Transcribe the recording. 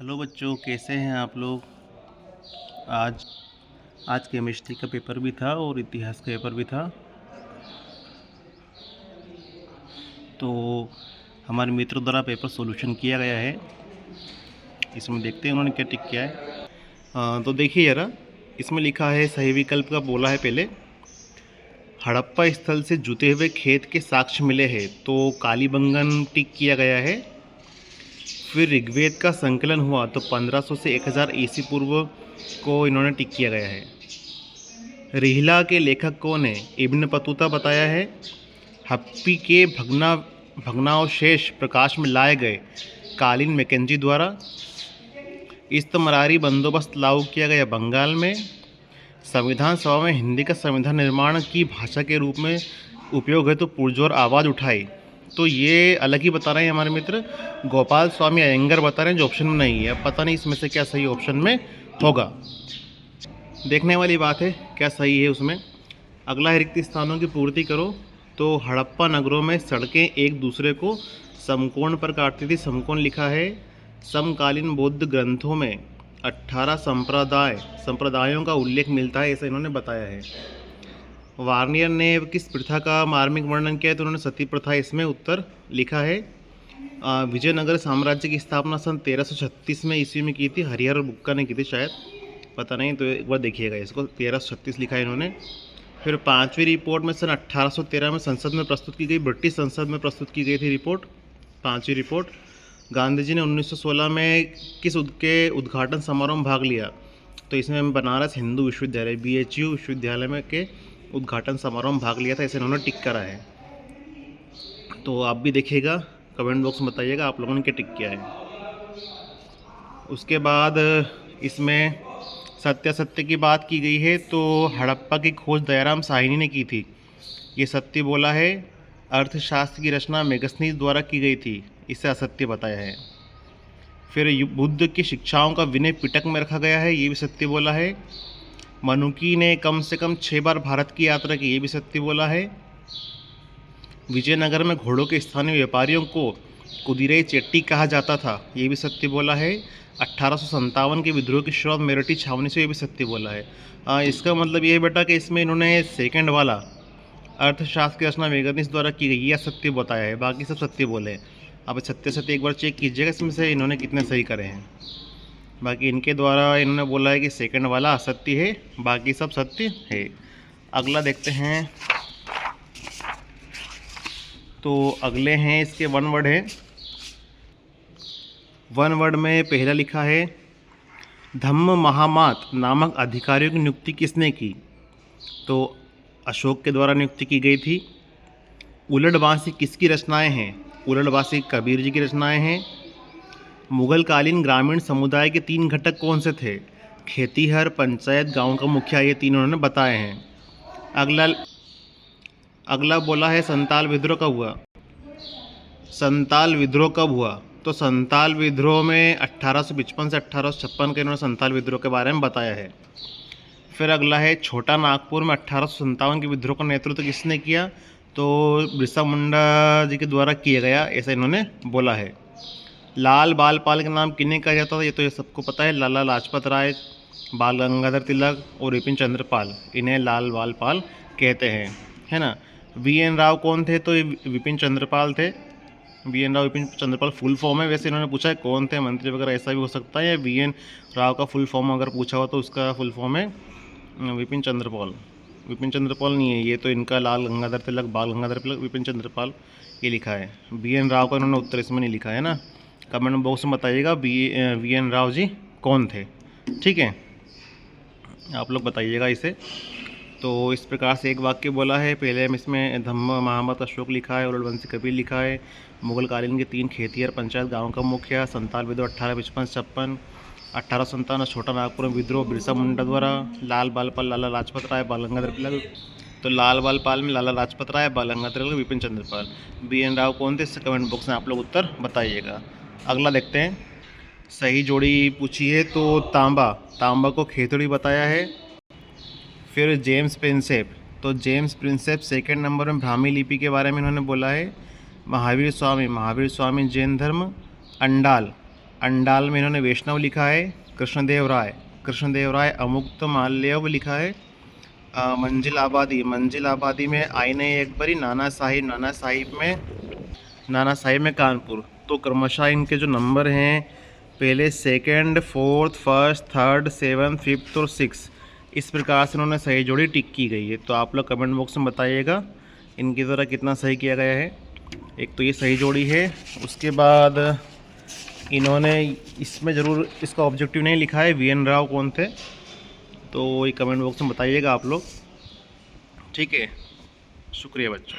Hello बच्चों, कैसे हैं आप लोग। आज आज केमिस्ट्री का पेपर भी था और इतिहास का पेपर भी था। तो हमारे मित्रों द्वारा पेपर सॉल्यूशन किया गया है। इसमें देखते हैं उन्होंने क्या टिक किया है। तो देखिए ज़रा, इसमें लिखा है सही विकल्प का बोला है पहले। हड़प्पा स्थल से जुते हुए खेत के साक्ष्य मिले हैं, तो कालीबंगन टिक किया गया है। फिर ऋग्वेद का संकलन हुआ तो 1500 से 1000 ईसी पूर्व को इन्होंने टिक किया गया है। रिहला के लेखक कौन है? इब्न बतूता बताया है। हप्पी के भग्नावशेष प्रकाश में लाए गए कालीन मैकेंजी द्वारा। इस्तमरारी बंदोबस्त लागू किया गया बंगाल में। संविधान सभा में हिंदी का संविधान निर्माण की भाषा के रूप में उपयोग है तो पुरजोर आवाज़ उठाई। तो ये अलग ही बता रहे हैं हमारे मित्र। गोपाल स्वामी अयंगर बता रहे हैं जो ऑप्शन में नहीं है। अब पता नहीं इसमें से क्या सही ऑप्शन में होगा, देखने वाली बात है क्या सही है उसमें। अगला है रिक्त स्थानों की पूर्ति करो। तो हड़प्पा नगरों में सड़कें एक दूसरे को समकोण पर काटती थी। समकोण लिखा है। समकालीन बौद्ध ग्रंथों में 18 संप्रदायों का उल्लेख मिलता है, ऐसा इन्होंने बताया है। वार्नियर ने किस प्रथा का मार्मिक वर्णन किया है? तो उन्होंने सती प्रथा इसमें उत्तर लिखा है। विजयनगर साम्राज्य की स्थापना सन 1336 में ईस्वी में की थी। हरिहर बुक्का ने की थी शायद, पता नहीं, तो एक बार देखिएगा इसको। 1336 लिखा है इन्होंने। फिर पांचवी रिपोर्ट में सन 1813 में संसद में प्रस्तुत की गई, ब्रिटिश संसद में प्रस्तुत की गई थी रिपोर्ट, पांचवी रिपोर्ट। गांधी जी ने 1916 में किस के उद्घाटन समारोह में भाग लिया? तो इसमें बनारस हिंदू विश्वविद्यालय BHU विश्वविद्यालय में के उद्घाटन समारोह में भाग लिया था, ऐसे इन्होंने टिक करा है। तो आप भी देखिएगा, कमेंट बॉक्स में बताइएगा आप लोगों ने क्या टिक किया है। उसके बाद इसमें सत्यासत्य की बात की गई है। तो हड़प्पा की खोज दयाराम साहनी ने की थी, ये सत्य बोला है। अर्थशास्त्र की रचना मेगस्थनीज द्वारा की गई थी, इसे असत्य बताया है। फिर बुद्ध की शिक्षाओं का विनय पिटक में रखा गया है, ये भी सत्य बोला है। मनुकी ने कम से कम 6 बार भारत की यात्रा की, ये भी सत्य बोला है। विजयनगर में घोड़ों के स्थानीय व्यापारियों को कुदिरई चेट्टी कहा जाता था, ये भी सत्य बोला है। 1857 के विद्रोह की शुरुआत मेरठी छावनी से, ये भी सत्य बोला है। इसका मतलब ये है बेटा कि इसमें इन्होंने सेकंड वाला अर्थशास्त्र की रचना मेगस्थनीज द्वारा की गई, यह सत्य बताया है, बाकी सब सत्य बोले हैं। अब सत्य एक बार चेक कीजिएगा इसमें से इन्होंने कितने सही करे हैं। बाकी इनके द्वारा इन्होंने बोला है कि सेकंड वाला असत्य है, बाकी सब सत्य है। अगला देखते हैं। तो अगले हैं, इसके वन वर्ड है। वन वर्ड में पहला लिखा है धम्म महामात नामक अधिकारियों की नियुक्ति किसने की? तो अशोक के द्वारा नियुक्ति की गई थी। उलड़बांसी किसकी रचनाएं हैं? उलड़बांसी कबीर जी की रचनाएं हैं। मुगलकालीन ग्रामीण समुदाय के 3 घटक कौन से थे? खेतीहर, पंचायत, गांव का मुखिया, ये 3 उन्होंने बताए हैं। अगला अगला बोला है संताल विद्रोह कब हुआ? संताल विद्रोह कब हुआ? तो संताल विद्रोह में 1855 से 1856 के इन्होंने संताल विद्रोह के बारे में बताया है। फिर अगला है छोटा नागपुर में 1857 के विद्रोह का नेतृत्व किसने किया? तो बिरसा मुंडा जी के द्वारा किया गया, ऐसा इन्होंने बोला है। लाल बाल पाल का नाम किन्हें कहा जाता था? ये तो ये सबको पता है, लाला लाजपत राय, बाल गंगाधर तिलक और विपिन चंद्र पाल, इन्हें लाल बाल पाल कहते हैं, है ना। VN राव कौन थे? तो ये विपिन चंद्रपाल थे। VN Rao Vipin Chandrapal full form है। वैसे इन्होंने पूछा है कौन थे मंत्री वगैरह, ऐसा भी हो सकता है, या VN राव का फुल फॉर्म अगर पूछा हो तो उसका फुल फॉर्म है विपिन चंद्रपाल। विपिन चंद्रपाल नहीं है ये, तो इनका लाल गंगाधर तिलक, बाल गंगाधर तिलक, विपिन चंद्रपाल ये लिखा है। VN राव का इन्होंने उत्तर इसमें नहीं लिखा है ना। कमेंट बॉक्स में बताइएगा VN राव जी कौन थे, ठीक है, आप लोग बताइएगा इसे। तो इस प्रकार से एक वाक्य बोला है। पहले में इसमें धम्म महामत अशोक लिखा है, उलड़बंसी कबीर लिखा है, मुगल कालीन के 3 खेतिहर, पंचायत, गांव का मुखिया, संताल विद्रोह 1855-56, 1857 छोटा नागपुर में विद्रोह बिरसा मुंडा द्वारा, लाल बाल पाल लाला लाजपत राय, बाल गंगाधर तिलक। तो लाल बाल पाल में लाला लाजपत राय, बाल गंगाधर तिलक, विपिन चंद्रपाल। VN राव कौन थे? इससे कमेंट बॉक्स में आप लोग उत्तर बताइएगा। अगला देखते हैं। सही जोड़ी पूछी है। तो तांबा को खेतड़ी बताया है। फिर जेम्स प्रिंसेप, तो जेम्स प्रिंसेप सेकंड नंबर में ब्राह्मी लिपि के बारे में इन्होंने बोला है। महावीर स्वामी जैन धर्म। अंडाल में इन्होंने वैष्णव लिखा है। कृष्णदेव राय अमुक्त माल्यव लिखा है। मंजिल आबादी में आईने एक बारी, नाना साहिब में कानपुर। तो क्रमशः इनके जो नंबर हैं पहले सेकंड, फोर्थ, फर्स्ट, थर्ड, 7, 5 और 6 इस प्रकार से इन्होंने सही जोड़ी टिक की गई है। तो आप लोग कमेंट बॉक्स में बताइएगा इनकी द्वारा कितना सही किया गया है। एक तो ये सही जोड़ी है, उसके बाद इन्होंने इसमें ज़रूर इसका ऑब्जेक्टिव नहीं लिखा है VN राव कौन थे, तो ये कमेंट बॉक्स में बताइएगा आप लोग। ठीक है, शुक्रिया बच्चों।